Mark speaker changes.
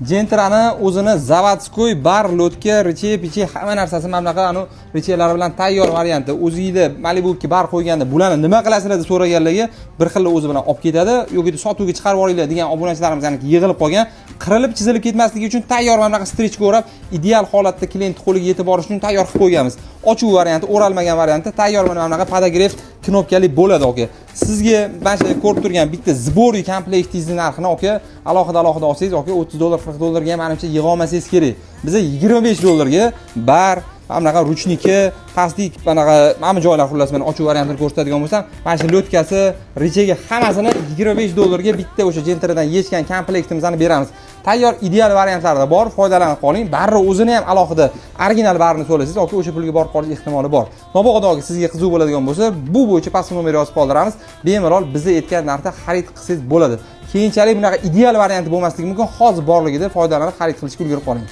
Speaker 1: Gentrani o'zini zavodskoy bar, lotka, riche hamma narsasi mana bunaqa richelari bilan tayyor varianti. O'zingizda Malibu'ga bar qo'yganda bularni nima qilasizlar deb so'raganlarga bir xil o'zi bilan olib ketadi yoki sotuvga chiqarib yuboringlar degan obunachilarimiz yig'ilib qolgan. Qirilib, chizilib ketmasligi uchun tayyor mana bunaqa strichga o'rab, ideal holatda klient qo'liga yetib borish uchun tayyor qilib qo'yganmiz. Ochuv varianti, o'ralmagan varianti tayyor mana bunaqa podogref knopkali bo'ladi aka. Sizga mana shu ko'rib turgan bitta zboriy komplektingizni narxini aka alohida olsangiz aka $30 $40 ga menimcha yig'a olmasangiz kerak. Biza $25 bar, bunaqa ruchniki, plastik bunaqa mana joylar xullas men ochuv variantini ko'rsatadigan bo'lsam, mana shu lotkasi, richega hammasini $25 ga bitta o'sha Gentradan yechgan komplektimizni beramiz. Tayyor ideal variantlarda bor, foydalanib qoling. Barri o'zini ham alohida original barni so'rasangiz, yoki o'sha pulga borib qolish ehtimoli bor. Nobog'dagi sizga qiziq bo'ladigan bo'lsa, bu bo'yicha pastki nomer yozib qoldiramiz. Bemalol bizni aytgan narxda xarid qilsangiz bo'ladi. Keyinchalik bunaqa ideal varianti bo'lmasligi mumkin. Hozir borligida foydalanib xarid qilishga ulgurib qoling.